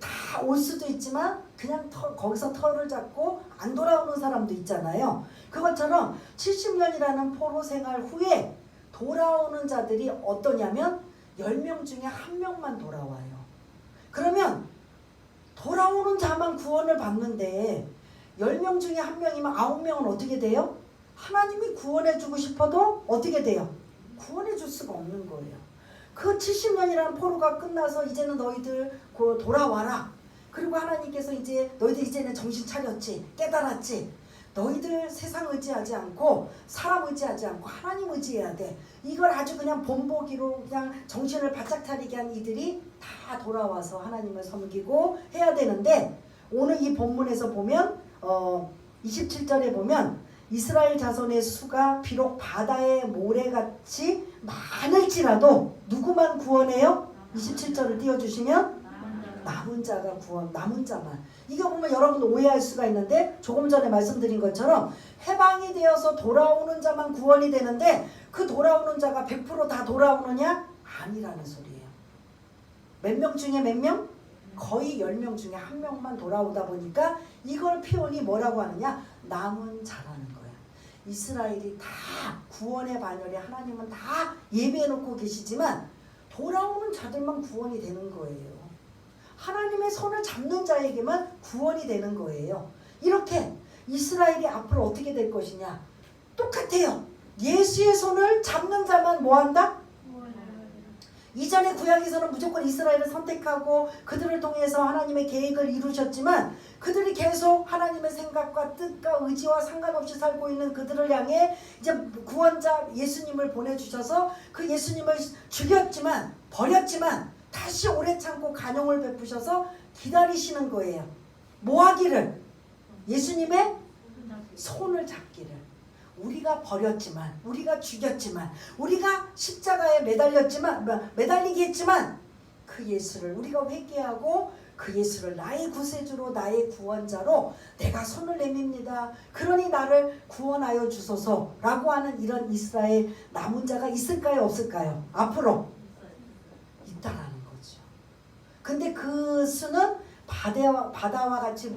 다 올 수도 있지만 그냥 거기서 터를 잡고 안 돌아오는 사람도 있잖아요. 그것처럼 70년이라는 포로 생활 후에 돌아오는 자들이 어떠냐면 10명 중에 1명만 돌아와요. 그러면 돌아오는 자만 구원을 받는데 10명 중에 1명이면 9명은 어떻게 돼요? 하나님이 구원해주고 싶어도 어떻게 돼요? 구원해줄 수가 없는 거예요. 그 70년이라는 포로가 끝나서 이제는 너희들 돌아와라. 그리고 하나님께서 이제 너희들 이제는 정신 차렸지, 깨달았지. 너희들 세상 의지하지 않고 사람 의지하지 않고 하나님 의지해야 돼. 이걸 아주 그냥 본보기로 그냥 정신을 바짝 차리게 한 이들이 다 돌아와서 하나님을 섬기고 해야 되는데, 오늘 이 본문에서 보면 27절에 보면 이스라엘 자손의 수가 비록 바다의 모래같이 많을지라도 누구만 구원해요? 27절을 띄워주시면 남은 자가 구원, 남은 자만. 이거 보면 여러분 오해할 수가 있는데, 조금 전에 말씀드린 것처럼 해방이 되어서 돌아오는 자만 구원이 되는데, 그 돌아오는 자가 100% 다 돌아오느냐? 아니라는 소리예요. 몇 명 중에 몇 명? 거의 10명 중에 1명만 돌아오다 보니까 이걸 표현이 뭐라고 하느냐? 남은 자라는 거예요. 이스라엘이 다 구원의 반열에 하나님은 다 예배해놓고 계시지만 돌아오는 자들만 구원이 되는 거예요. 하나님의 손을 잡는 자에게만 구원이 되는 거예요. 이렇게 이스라엘이 앞으로 어떻게 될 것이냐? 똑같아요. 예수의 손을 잡는 자만 뭐한다? 이전에 구약에서는 무조건 이스라엘을 선택하고 그들을 통해서 하나님의 계획을 이루셨지만, 그들이 계속 하나님의 생각과 뜻과 의지와 상관없이 살고 있는 그들을 향해 이제 구원자 예수님을 보내주셔서 그 예수님을 죽였지만, 버렸지만 다시 오래 참고 간용을 베푸셔서 기다리시는 거예요. 뭐 하기를? 예수님의 손을 잡기를. 우리가 버렸지만, 우리가 죽였지만, 우리가 십자가에 매달리게 했지만 그 예수를 우리가 회개하고 그 예수를 나의 구세주로, 나의 구원자로 내가 손을 내밉니다. 그러니 나를 구원하여 주소서라고 하는 이런 이스라엘 남은 자가 있을까요, 없을까요? 앞으로 있다라는 거죠. 근데 그 수는 바다와 같이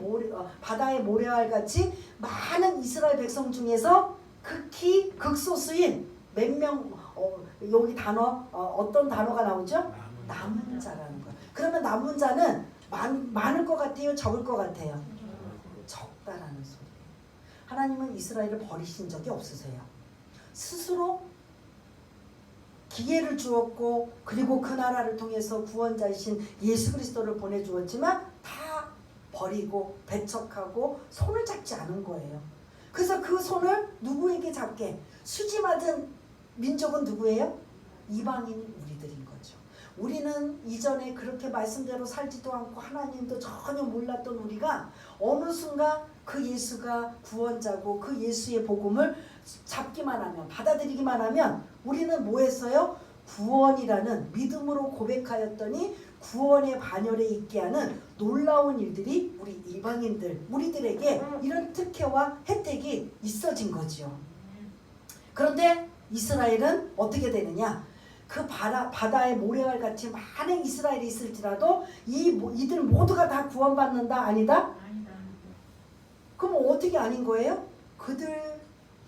바다의 모래와 같이 많은 이스라엘 백성 중에서 극히 극소수인 몇 명, 여기 단어 어떤 단어가 나오죠? 남은 자라는 거예요. 그러면 남은 자는 많을 것 같아요, 적을 것 같아요? 적다라는 소리예요. 하나님은 이스라엘을 버리신 적이 없으세요. 스스로 기회를 주었고, 그리고 그 나라를 통해서 구원자이신 예수 그리스도를 보내주었지만 다 버리고 배척하고 손을 잡지 않은 거예요. 그래서 그 손을 누구에게 잡게? 수지 맞은 민족은 누구예요? 이방인 우리들인 거죠. 우리는 이전에 그렇게 말씀대로 살지도 않고 하나님도 전혀 몰랐던 우리가 어느 순간 그 예수가 구원자고 그 예수의 복음을 잡기만 하면, 받아들이기만 하면 우리는 뭐 했어요? 구원이라는 믿음으로 고백하였더니 구원의 반열에 있게 하는 놀라운 일들이 우리 이방인들, 우리들에게 이런 특혜와 혜택이 있어진 거죠. 그런데 이스라엘은 어떻게 되느냐? 그 바다의 모래알 같이 많은 이스라엘이 있을지라도 이들 모두가 다 구원받는다? 아니다? 그럼 어떻게 아닌 거예요? 그들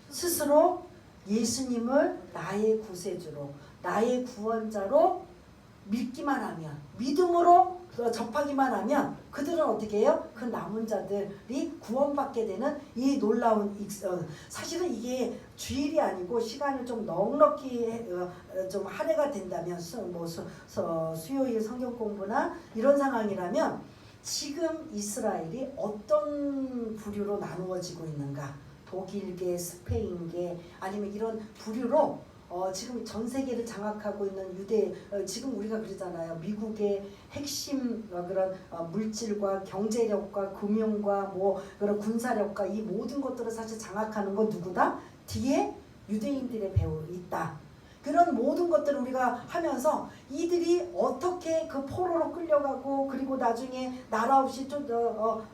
스스로 예수님을 나의 구세주로, 나의 구원자로 믿기만 하면, 믿음으로 접하기만 하면 그들은 어떻게 해요? 그 남은 자들이 구원받게 되는 이 놀라운, 사실은 이게 주일이 아니고 시간을 좀 넉넉히 좀 할애가 된다면, 수요일 성경 공부나 이런 상황이라면 지금 이스라엘이 어떤 부류로 나누어지고 있는가? 독일계, 스페인계, 아니면 이런 부류로 지금 전 세계를 장악하고 있는 유대, 지금 우리가 그러잖아요. 미국의 핵심 그런 물질과 경제력과 금융과 뭐 그런 군사력과 이 모든 것들을 사실 장악하는 건 누구다? 뒤에 유대인들의 배후 있다. 그런 모든 것들을 우리가 하면서 이들이 어떻게 그 포로로 끌려가고, 그리고 나중에 나라 없이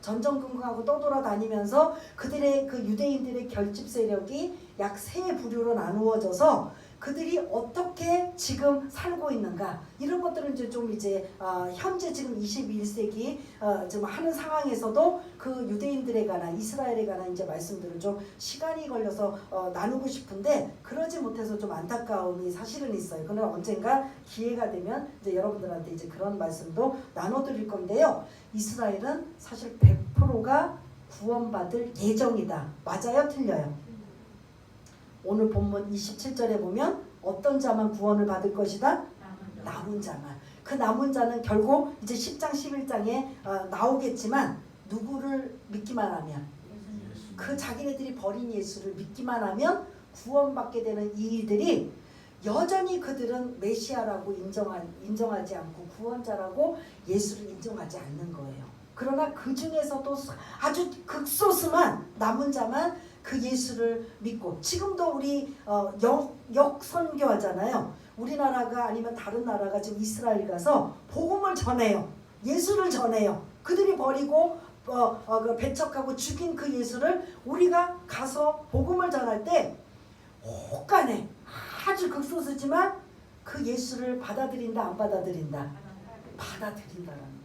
전전긍긍하고 떠돌아다니면서 그들의 그 유대인들의 결집 세력이 약 세 부류로 나누어져서 그들이 어떻게 지금 살고 있는가, 이런 것들은 이제 현재 지금 21세기 지금 하는 상황에서도 그 유대인들에 관한, 이스라엘에 관한 이제 말씀들을 좀 시간이 걸려서 나누고 싶은데 그러지 못해서 좀 안타까움이 사실은 있어요. 그러나 언젠가 기회가 되면 이제 여러분들한테 이제 그런 말씀도 나눠드릴 건데요. 이스라엘은 사실 100%가 구원받을 예정이다. 맞아요? 틀려요? 오늘 본문 27절에 보면 어떤 자만 구원을 받을 것이다? 남은 자만. 그 남은 자는 결국 이제 10장 11장에 나오겠지만 누구를 믿기만 하면, 그 자기네들이 버린 예수를 믿기만 하면 구원받게 되는 이 일들이, 여전히 그들은 메시아라고 인정하지 않고 구원자라고 예수를 인정하지 않는 거예요. 그러나 그 중에서도 아주 극소수만, 남은 자만 그 예수를 믿고, 지금도 우리 역선교하잖아요. 우리나라가 아니면 다른 나라가 지금 이스라엘 가서 복음을 전해요. 예수를 전해요. 그들이 버리고 배척하고 죽인 그 예수를 우리가 가서 복음을 전할 때 혹간에 아주 극소수지만 그 예수를 받아들인다, 안 받아들인다? 받아들인다라는 거예요.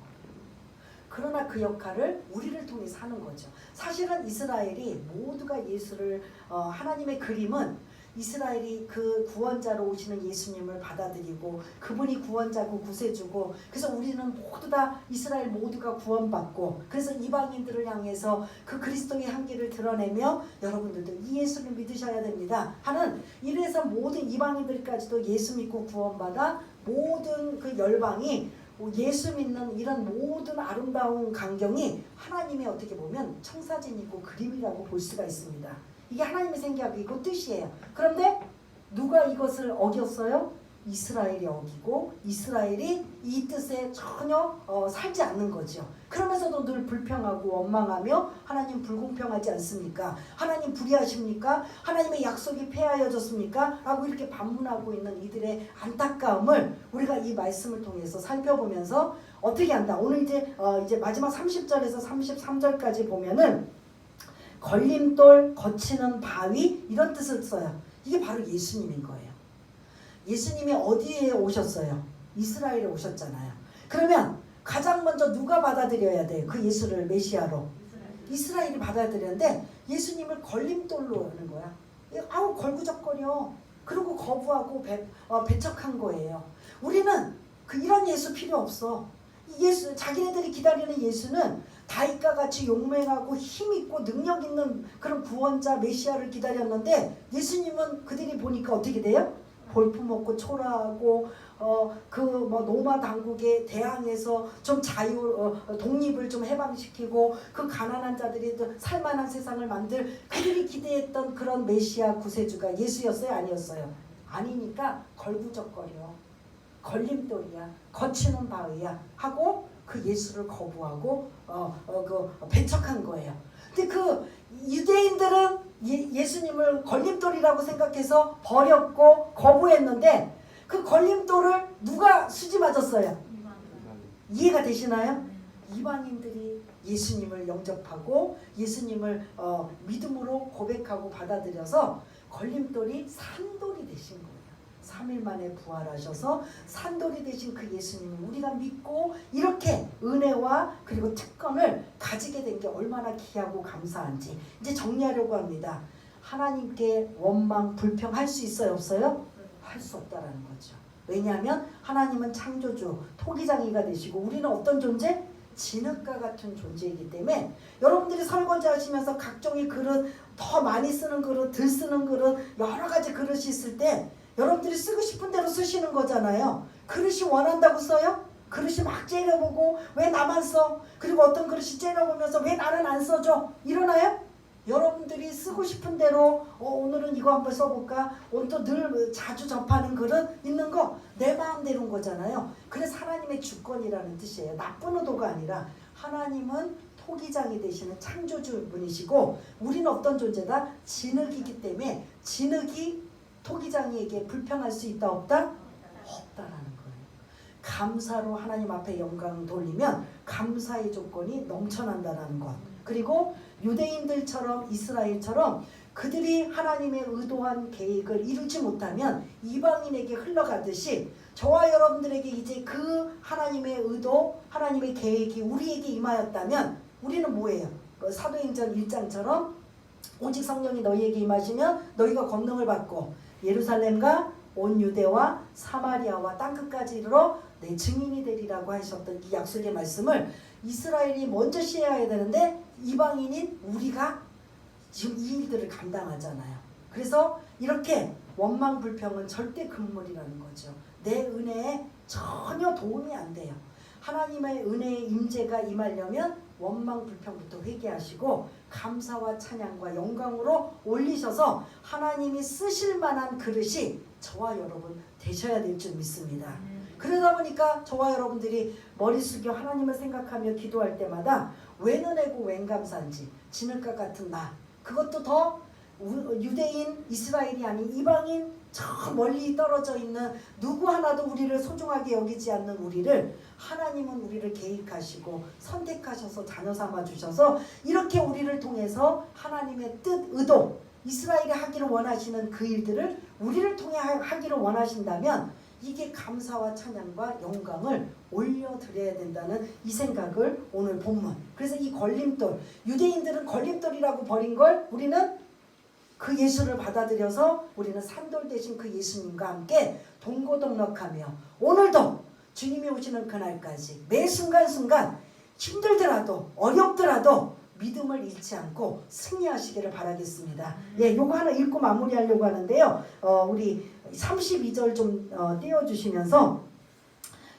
그러나 그 역할을 우리를 통해서 하는 거죠. 사실은 이스라엘이 모두가 예수를, 하나님의 그림은 이스라엘이 그 구원자로 오시는 예수님을 받아들이고 그분이 구원자고 구세주고, 그래서 우리는 모두 다 이스라엘 모두가 구원받고, 그래서 이방인들을 향해서 그 그리스도의 향기를 드러내며 여러분들도 이 예수를 믿으셔야 됩니다 하는, 이래서 모든 이방인들까지도 예수 믿고 구원받아 모든 그 열방이 예수 믿는 이런 모든 아름다운 광경이 하나님의 어떻게 보면 청사진이고 그림이라고 볼 수가 있습니다. 이게 하나님의 생각이고 뜻이에요. 그런데 누가 이것을 어겼어요? 이스라엘이 어기고, 이스라엘이 이 뜻에 전혀 살지 않는 거죠. 그러면서도 늘 불평하고 원망하며 하나님 불공평하지 않습니까? 하나님 불의하십니까? 하나님의 약속이 폐하여졌습니까? 라고 이렇게 반문하고 있는 이들의 안타까움을 우리가 이 말씀을 통해서 살펴보면서 어떻게 한다. 오늘 이제 마지막 30절에서 33절까지 보면은 걸림돌, 거치는 바위, 이런 뜻을 써요. 이게 바로 예수님인 거예요. 예수님이 어디에 오셨어요? 이스라엘에 오셨잖아요. 그러면 가장 먼저 누가 받아들여야 돼요? 그 예수를 메시아로. 이스라엘이 받아들였는데 예수님을 걸림돌로 하는 거야. 아우 걸구적거려. 그리고 거부하고 배척한 거예요. 우리는 이런 예수 필요 없어. 예수, 자기네들이 기다리는 예수는 다윗과 같이 용맹하고 힘있고 능력 있는 그런 구원자 메시아를 기다렸는데, 예수님은 그들이 보니까 어떻게 돼요? 볼품없고 초라하고 로마 당국에 대항해서 좀 독립을 좀 해방시키고 그 가난한 자들이 살만한 세상을 만들, 그들이 기대했던 그런 메시아 구세주가 예수였어요? 아니었어요? 아니니까 걸구적거려. 걸림돌이야. 거치는 바위야. 하고 그 예수를 거부하고 배척한 거예요. 근데 그 유대인들은 예수님을 걸림돌이라고 생각해서 버렸고 거부했는데, 그 걸림돌을 누가 수지맞았어요? 이해가 되시나요? 이방인들이 예수님을 영접하고 예수님을 믿음으로 고백하고 받아들여서 걸림돌이 산돌이 되신 거예요. 3일 만에 부활하셔서 산돌이 되신 그 예수님을 우리가 믿고 이렇게 은혜와 그리고 특권을 가지게 된 게 얼마나 귀하고 감사한지 이제 정리하려고 합니다. 하나님께 원망, 불평할 수 있어요? 없어요? 할 수 없다라는 거죠. 왜냐하면 하나님은 창조주, 토기장이가 되시고 우리는 어떤 존재? 진흙과 같은 존재이기 때문에 여러분들이 설거지 하시면서 각종의 그릇, 더 많이 쓰는 그릇, 덜 쓰는 그릇, 여러 가지 그릇이 있을 때 여러분들이 쓰고 싶은 대로 쓰시는 거잖아요. 그릇이 원한다고 써요? 그릇이 막 째려보고 왜 나만 써? 그리고 어떤 그릇이 째려보면서 왜 나는 안 써줘? 이러나요? 여러분들이 쓰고 싶은 대로 오늘은 이거 한번 써볼까? 오늘 또 늘 자주 접하는 그릇 있는 거 내 마음대로인 거잖아요. 그래서 하나님의 주권이라는 뜻이에요. 나쁜 의도가 아니라 하나님은 토기장이 되시는 창조주분이시고 우리는 어떤 존재다? 진흙이기 때문에 진흙이 토기장이에게 불평할 수 있다 없다? 없다라는 거예요. 감사로 하나님 앞에 영광 돌리면 감사의 조건이 넘쳐난다라는 것. 그리고 유대인들처럼 이스라엘처럼 그들이 하나님의 의도한 계획을 이루지 못하면 이방인에게 흘러가듯이 저와 여러분들에게 이제 그 하나님의 의도, 하나님의 계획이 우리에게 임하였다면 우리는 뭐예요? 사도행전 1장처럼 오직 성령이 너희에게 임하시면 너희가 권능을 받고 예루살렘과 온 유대와 사마리아와 땅끝까지 이르러 내 증인이 되리라고 하셨던 이 약속의 말씀을 이스라엘이 먼저 시행해야 되는데 이방인인 우리가 지금 이 일들을 감당하잖아요. 그래서 이렇게 원망 불평은 절대 금물이라는 거죠. 내 은혜에 전혀 도움이 안 돼요. 하나님의 은혜의 임재가 임하려면 원망 불평부터 회개하시고 감사와 찬양과 영광으로 올리셔서 하나님이 쓰실 만한 그릇이 저와 여러분 되셔야 될 줄 믿습니다. 그러다 보니까 저와 여러분들이 머리 숙여 하나님을 생각하며 기도할 때마다 웬 은혜고 웬 감사인지 지능과 같은 나, 그것도 더 유대인 이스라엘이 아닌 이방인 저 멀리 떨어져 있는 누구 하나도 우리를 소중하게 여기지 않는 우리를 하나님은 우리를 계획하시고 선택하셔서 자녀 삼아 주셔서 이렇게 우리를 통해서 하나님의 뜻, 의도, 이스라엘이 하기를 원하시는 그 일들을 우리를 통해 하기를 원하신다면 이게 감사와 찬양과 영광을 올려드려야 된다는 이 생각을 오늘 본문, 그래서 이 걸림돌, 유대인들은 걸림돌이라고 버린 걸 우리는 그 예수를 받아들여서 우리는 산돌 대신 그 예수님과 함께 동고동락하며 오늘도 주님이 오시는 그날까지 매 순간순간 힘들더라도 어렵더라도 믿음을 잃지 않고 승리하시기를 바라겠습니다. 예, 요거 하나 읽고 마무리하려고 하는데요. 우리 32절 좀 띄워주시면서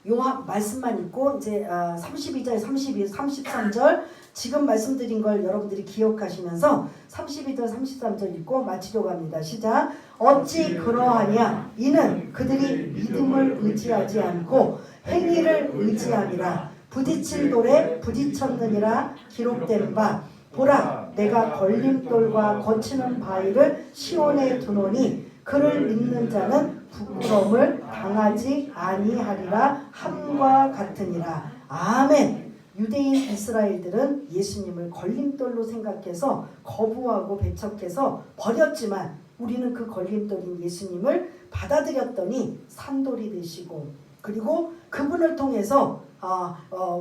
요 말씀만 읽고 이제 32절, 32, 33절 지금 말씀드린 걸 여러분들이 기억하시면서 32절, 33절 읽고 마치려고 합니다. 시작. 어찌 그러하냐? 이는 그들이 믿음을 의지하지 않고 행위를 의지함이라. 부딪힐 돌에 부딪혔느니라 기록된 바. 보라, 내가 걸림돌과 거치는 바위를 시온에 두노니 그를 믿는 자는 부끄러움을 당하지 아니하리라 함과 같으니라. 아멘. 유대인 이스라엘들은 예수님을 걸림돌로 생각해서 거부하고 배척해서 버렸지만 우리는 그 걸림돌인 예수님을 받아들였더니 산돌이 되시고 그리고 그분을 통해서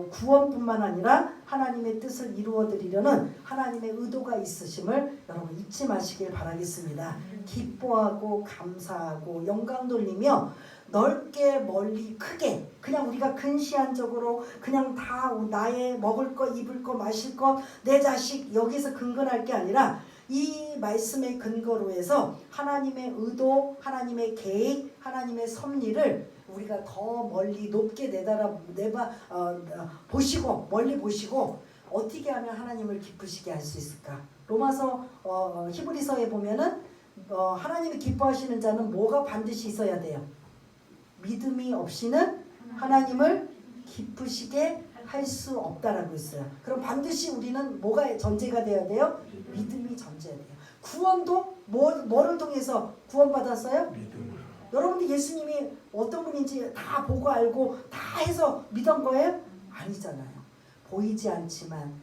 구원뿐만 아니라 하나님의 뜻을 이루어드리려는 하나님의 의도가 있으심을 여러분 잊지 마시길 바라겠습니다. 기뻐하고 감사하고 영광 돌리며 넓게 멀리 크게 그냥 우리가 근시안적으로 그냥 다 나의 먹을 거 입을 거 마실 거 내 자식 여기서 근거할 게 아니라 이 말씀의 근거로 해서 하나님의 의도, 하나님의 계획, 하나님의 섭리를 우리가 더 멀리 높게 보시고 멀리 보시고 어떻게 하면 하나님을 기쁘시게 할 수 있을까? 로마서 히브리서에 보면은 하나님이 기뻐하시는 자는 뭐가 반드시 있어야 돼요? 믿음이 없이는 하나님을 기쁘시게 할 수 없다라고 있어요. 그럼 반드시 우리는 뭐가 전제가 돼야 돼요? 믿음이 전제돼요. 구원도 뭐를 통해서 구원받았어요? 믿음으로. 여러분들 예수님이 어떤 분인지 다 보고 알고 다 해서 믿은 거예요? 아니잖아요. 보이지 않지만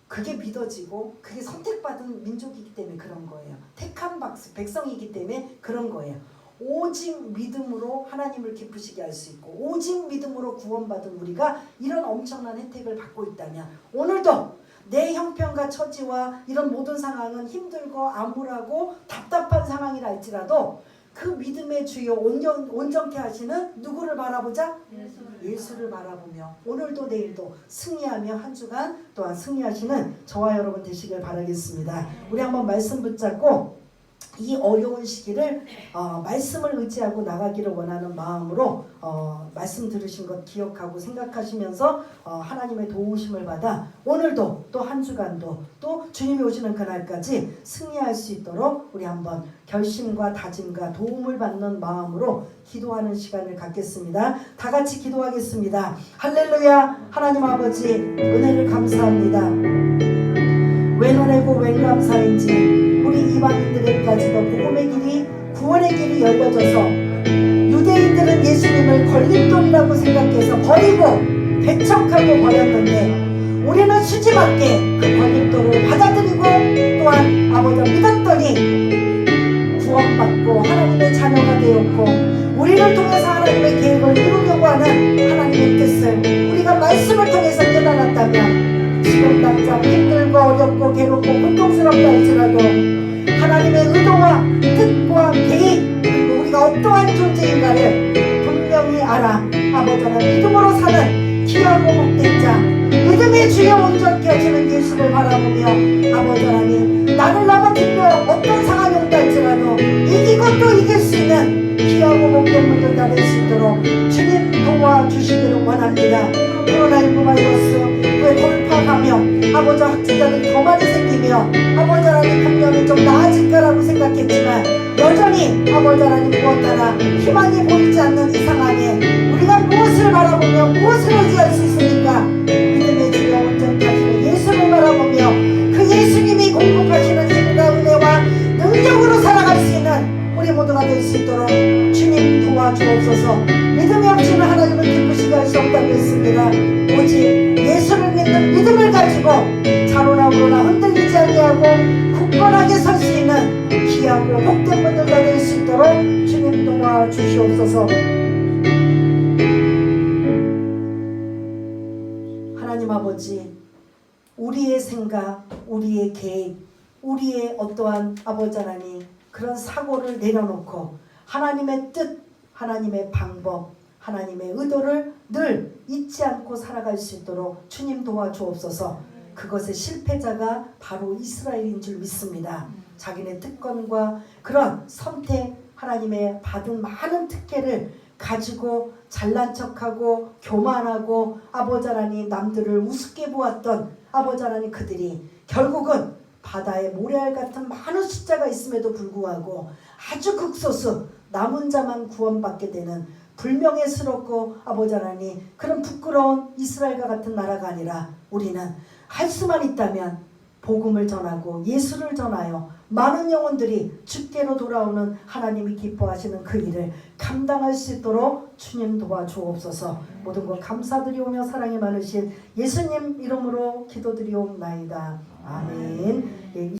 그게 믿어지고 그게 선택받은 민족이기 때문에 그런 거예요. 택한 백성이기 때문에 그런 거예요. 오직 믿음으로 하나님을 기쁘시게 할 수 있고 오직 믿음으로 구원받은 우리가 이런 엄청난 혜택을 받고 있다면 오늘도 내 형편과 처지와 이런 모든 상황은 힘들고 암울하고 답답한 상황이라 할지라도 그 믿음의 주요 온전케 하시는 누구를 바라보자? 예수를 바라보며 오늘도 내일도 승리하며 한 주간 또한 승리하시는 저와 여러분 되시길 바라겠습니다. 우리 한번 말씀 붙잡고 이 어려운 시기를 말씀을 의지하고 나가기를 원하는 마음으로 말씀 들으신 것 기억하고 생각하시면서 하나님의 도우심을 받아 오늘도 또 한 주간도 또 주님이 오시는 그날까지 승리할 수 있도록 우리 한번 결심과 다짐과 도움을 받는 마음으로 기도하는 시간을 갖겠습니다. 다 같이 기도하겠습니다. 할렐루야. 하나님 아버지 은혜를 감사합니다. 웬 은혜고 웬 감사인지 우리 이방인들에게까지도 복음의 길이 구원의 길이 열려져서 유대인들은 예수님을 걸림돌이라고 생각해서 버리고 배척하고 버렸는데 우리는 수지맞게 그 걸림돌을 받아들이고 또한 아버지가 믿었더니 구원받고 하나님의 자녀가 되었고 우리를 통해서 하나님의 계획을 이루려고 하는 하나님의 뜻을 우리가 말씀을 통해서 깨달았다면 지금 당장 힘들고 어렵고 괴롭고 고통스럽다 할지라도 하나님의 의도와 뜻과 계획 그리고 우리가 어떠한 존재인가를 분명히 알아 아버지는 믿음으로 사는 귀하고 복된 자 믿음의 주여 온전케 하시는 예수를 바라보며 아버지 하나님 나를 넘어뜨려 어떤 상황이 온다 할지라도 이기고 것도 이길 수 있는 귀하고 복된 분들 다 될 수 있도록 주님 도와주시기를 원합니다. 코로나19 바이러스 왜 돌파 감염 아버지 확진자들이 더 많이 생기며 아버지 하나님 금년은 좀 나아질까라고 생각했지만 여전히 아버지 하나님 무엇 하나 희망이 보이지 않는 이 상황에 우리가 무엇을 바라보며 무엇을 의지할 수 있습니까? 믿음의 주여 온전하시는 예수를 바라보며 그 예수님이 공급하시는 힘과 은혜와 능력으로 살아갈 수 있는 우리 모두가 될 수 있도록 주님 도와주옵소서. 믿음이 없이는 하나님을 기쁘시게 할 수 없다고 했습니다. 오직 예수를 믿는 믿음을 가지고 자로나 우로나 흔들리지 아니하고 굳건하게 설 수 있는 귀하고 복된 분들과 될 수 있도록 주님 도와주시옵소서. 하나님 아버지, 우리의 생각, 우리의 계획, 우리의 어떠한 아버지 하나님 그런 사고를 내려놓고 하나님의 뜻, 하나님의 방법, 하나님의 의도를 늘 잊지 않고 살아갈 수 있도록 주님 도와주옵소서. 그것의 실패자가 바로 이스라엘인 줄 믿습니다. 자기네 특권과 그런 선택, 하나님의 받은 많은 특혜를 가지고 잘난 척하고 교만하고 아버지 하나님 남들을 우습게 보았던 아버지 하나님 그들이 결국은 바다에 모래알 같은 많은 숫자가 있음에도 불구하고 아주 극소수 남은 자만 구원받게 되는 불명예스럽고 아버지 하나님 그런 부끄러운 이스라엘과 같은 나라가 아니라 우리는 할 수만 있다면 복음을 전하고 예수를 전하여 많은 영혼들이 주께로 돌아오는 하나님이 기뻐하시는 그 일을 감당할 수 있도록 주님 도와주옵소서. 모든 것 감사드리오며 사랑이 많으신 예수님 이름으로 기도드리옵나이다. 아멘.